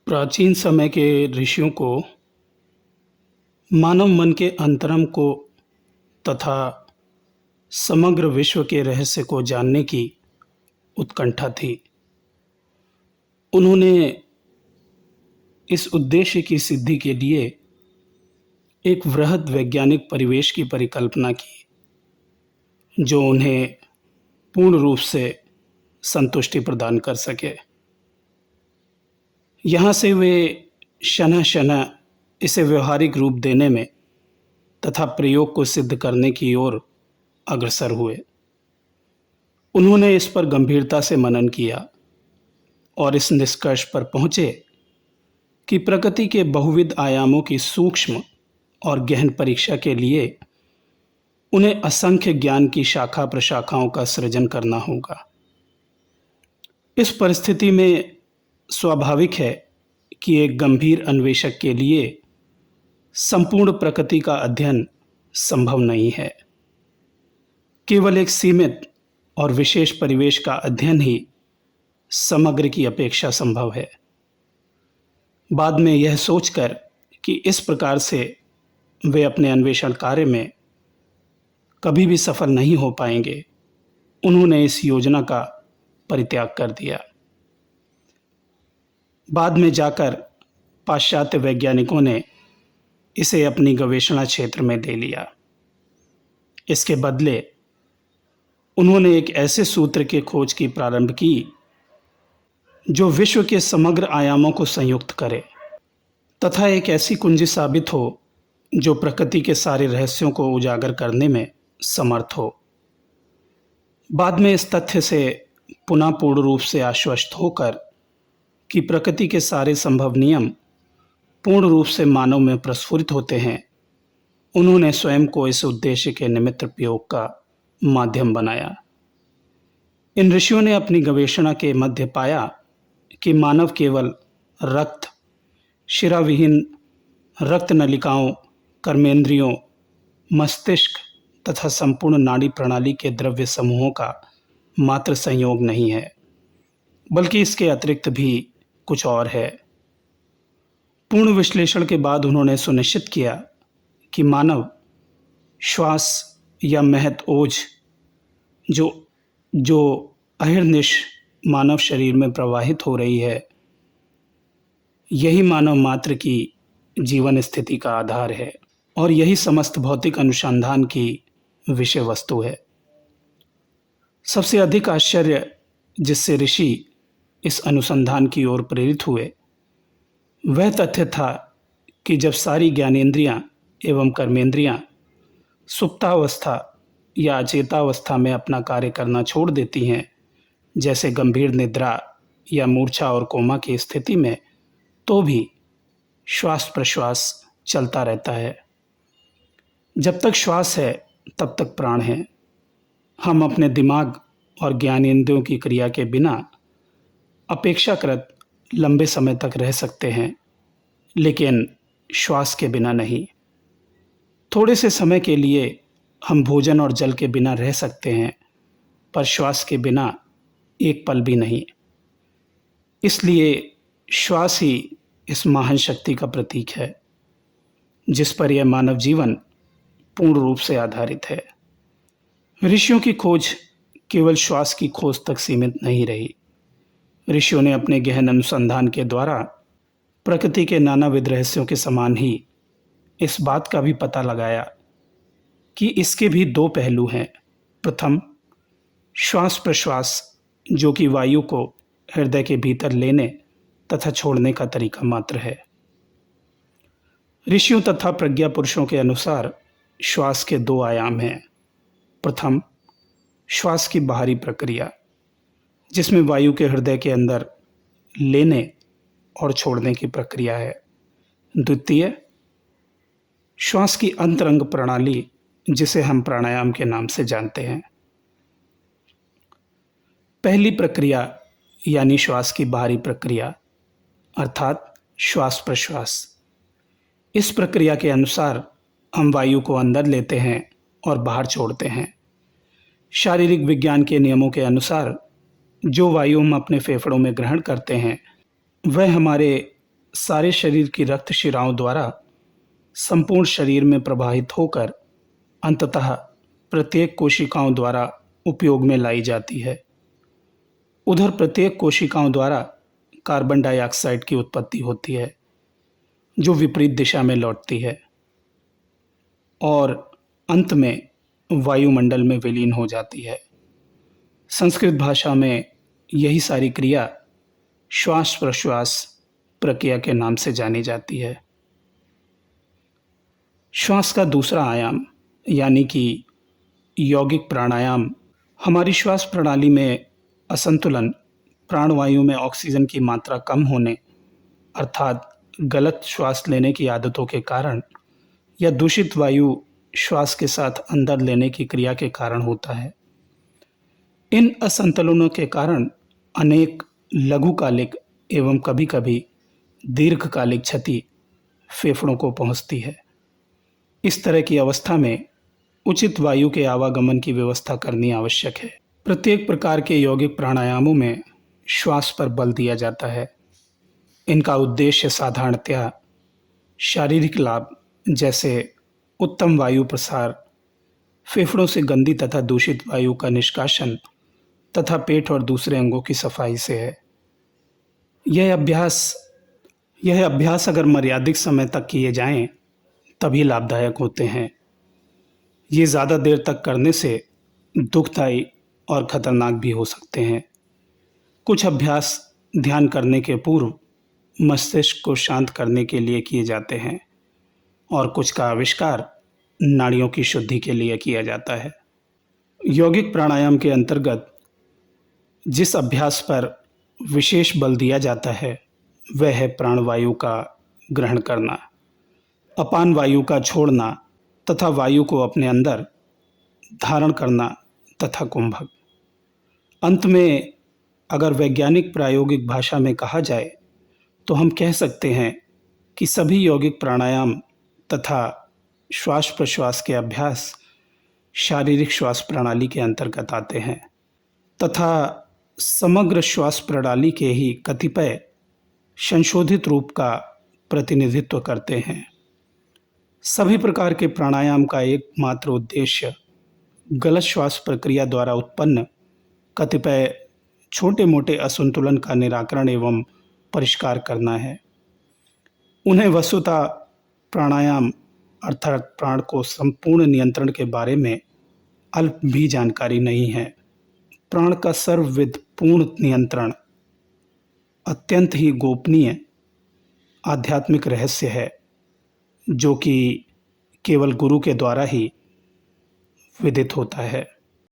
प्राचीन समय के ऋषियों को मानव मन के अंतरंग को तथा समग्र विश्व के रहस्य को जानने की उत्कंठा थी। उन्होंने इस उद्देश्य की सिद्धि के लिए एक वृहद वैज्ञानिक परिवेश की परिकल्पना की, जो उन्हें पूर्ण रूप से संतुष्टि प्रदान कर सके। यहाँ से वे शनः-शनः इसे व्यवहारिक रूप देने में तथा प्रयोग को सिद्ध करने की ओर अग्रसर हुए। उन्होंने इस पर गंभीरता से मनन किया और इस निष्कर्ष पर पहुँचे कि प्रकृति के बहुविध आयामों की सूक्ष्म और गहन परीक्षा के लिए उन्हें असंख्य ज्ञान की शाखा प्रशाखाओं का सृजन करना होगा। इस परिस्थिति में स्वाभाविक है कि एक गंभीर अन्वेषक के लिए संपूर्ण प्रकृति का अध्ययन संभव नहीं है। केवल एक सीमित और विशेष परिवेश का अध्ययन ही समग्र की अपेक्षा संभव है। बाद में यह सोचकर कि इस प्रकार से वे अपने अन्वेषण कार्य में कभी भी सफल नहीं हो पाएंगे, उन्होंने इस योजना का परित्याग कर दिया। बाद में जाकर पाश्चात्य वैज्ञानिकों ने इसे अपनी गवेषणा क्षेत्र में ले लिया। इसके बदले उन्होंने एक ऐसे सूत्र की खोज की प्रारंभ की जो विश्व के समग्र आयामों को संयुक्त करे तथा एक ऐसी कुंजी साबित हो जो प्रकृति के सारे रहस्यों को उजागर करने में समर्थ हो। बाद में इस तथ्य से पुनः पूर्ण रूप से आश्वस्त होकर कि प्रकृति के सारे संभव नियम पूर्ण रूप से मानव में प्रस्फुरित होते हैं, उन्होंने स्वयं को इस उद्देश्य के निमित्त प्रयोग का माध्यम बनाया। इन ऋषियों ने अपनी गवेषणा के मध्य पाया कि मानव केवल रक्त, शिराविहीन रक्त नलिकाओं, कर्मेंद्रियों, मस्तिष्क तथा संपूर्ण नाड़ी प्रणाली के द्रव्य समूहों का मात्र संयोग नहीं है, बल्कि इसके अतिरिक्त भी कुछ और है। पूर्ण विश्लेषण के बाद उन्होंने सुनिश्चित किया कि मानव श्वास या महत ओज जो अहिर्निश मानव शरीर में प्रवाहित हो रही है, यही मानव मात्र की जीवन स्थिति का आधार है और यही समस्त भौतिक अनुसंधान की विषय वस्तु है। सबसे अधिक आश्चर्य जिससे ऋषि इस अनुसंधान की ओर प्रेरित हुए, वह तथ्य था कि जब सारी ज्ञानेंद्रियां एवं कर्मेंद्रियां सुप्तावस्था या अचेतावस्था में अपना कार्य करना छोड़ देती हैं, जैसे गंभीर निद्रा या मूर्छा और कोमा की स्थिति में, तो भी श्वास प्रश्वास चलता रहता है। जब तक श्वास है तब तक प्राण है। हम अपने दिमाग और ज्ञानेंद्रियों की क्रिया के बिना अपेक्षाकृत लंबे समय तक रह सकते हैं, लेकिन श्वास के बिना नहीं। थोड़े से समय के लिए हम भोजन और जल के बिना रह सकते हैं, पर श्वास के बिना एक पल भी नहीं। इसलिए श्वास ही इस महान शक्ति का प्रतीक है जिस पर यह मानव जीवन पूर्ण रूप से आधारित है। ऋषियों की खोज केवल श्वास की खोज तक सीमित नहीं रही। ऋषियों ने अपने गहन अनुसंधान के द्वारा प्रकृति के नानाविध रहस्यों के समान ही इस बात का भी पता लगाया कि इसके भी दो पहलू हैं। प्रथम, श्वास प्रश्वास, जो कि वायु को हृदय के भीतर लेने तथा छोड़ने का तरीका मात्र है। ऋषियों तथा प्रज्ञा पुरुषों के अनुसार श्वास के दो आयाम हैं। प्रथम, श्वास की बाहरी प्रक्रिया, जिसमें वायु के हृदय के अंदर लेने और छोड़ने की प्रक्रिया है। द्वितीय, श्वास की अंतरंग प्रणाली, जिसे हम प्राणायाम के नाम से जानते हैं। पहली प्रक्रिया यानी श्वास की बाहरी प्रक्रिया अर्थात श्वास प्रश्वास, इस प्रक्रिया के अनुसार हम वायु को अंदर लेते हैं और बाहर छोड़ते हैं। शारीरिक विज्ञान के नियमों के अनुसार जो वायु हम अपने फेफड़ों में ग्रहण करते हैं, वह हमारे सारे शरीर की रक्त शिराओं द्वारा संपूर्ण शरीर में प्रवाहित होकर अंततः प्रत्येक कोशिकाओं द्वारा उपयोग में लाई जाती है। उधर प्रत्येक कोशिकाओं द्वारा कार्बन डाइऑक्साइड की उत्पत्ति होती है, जो विपरीत दिशा में लौटती है और अंत में वायुमंडल में विलीन हो जाती है। संस्कृत भाषा में यही सारी क्रिया श्वास प्रश्वास प्रक्रिया के नाम से जानी जाती है। श्वास का दूसरा आयाम यानी कि यौगिक प्राणायाम हमारी श्वास प्रणाली में असंतुलन, प्राणवायु में ऑक्सीजन की मात्रा कम होने अर्थात गलत श्वास लेने की आदतों के कारण या दूषित वायु श्वास के साथ अंदर लेने की क्रिया के कारण होता है। इन असंतुलनों के कारण अनेक लघुकालिक एवं कभी-कभी दीर्घकालिक क्षति फेफड़ों को पहुंचती है। इस तरह की अवस्था में उचित वायु के आवागमन की व्यवस्था करनी आवश्यक है। प्रत्येक प्रकार के यौगिक प्राणायामों में श्वास पर बल दिया जाता है। इनका उद्देश्य साधारणतया शारीरिक लाभ जैसे उत्तम वायु प्रसार, फेफड़ों से गंदी तथा दूषित वायु का निष्कासन तथा पेट और दूसरे अंगों की सफाई से है। यह अभ्यास अगर मर्यादित समय तक किए जाएं, तभी लाभदायक होते हैं। ये ज़्यादा देर तक करने से दुखदायी और खतरनाक भी हो सकते हैं। कुछ अभ्यास ध्यान करने के पूर्व मस्तिष्क को शांत करने के लिए किए जाते हैं और कुछ का आविष्कार नाड़ियों की शुद्धि के लिए किया जाता है। यौगिक प्राणायाम के अंतर्गत जिस अभ्यास पर विशेष बल दिया जाता है वह है प्राणवायु का ग्रहण करना, अपान वायु का छोड़ना तथा वायु को अपने अंदर धारण करना तथा कुंभक। अंत में अगर वैज्ञानिक प्रायोगिक भाषा में कहा जाए तो हम कह सकते हैं कि सभी यौगिक प्राणायाम तथा श्वास प्रश्वास के अभ्यास शारीरिक श्वास प्रणाली के अंतर्गत आते हैं तथा समग्र श्वास प्रणाली के ही कतिपय संशोधित रूप का प्रतिनिधित्व करते हैं। सभी प्रकार के प्राणायाम का एकमात्र उद्देश्य गलत श्वास प्रक्रिया द्वारा उत्पन्न कतिपय छोटे मोटे असंतुलन का निराकरण एवं परिष्कार करना है। उन्हें वस्तुतः प्राणायाम अर्थात प्राण को संपूर्ण नियंत्रण के बारे में अल्प भी जानकारी नहीं है। प्राण का सर्वविध पूर्ण नियंत्रण अत्यंत ही गोपनीय आध्यात्मिक रहस्य है, जो कि केवल गुरु के द्वारा ही विदित होता है।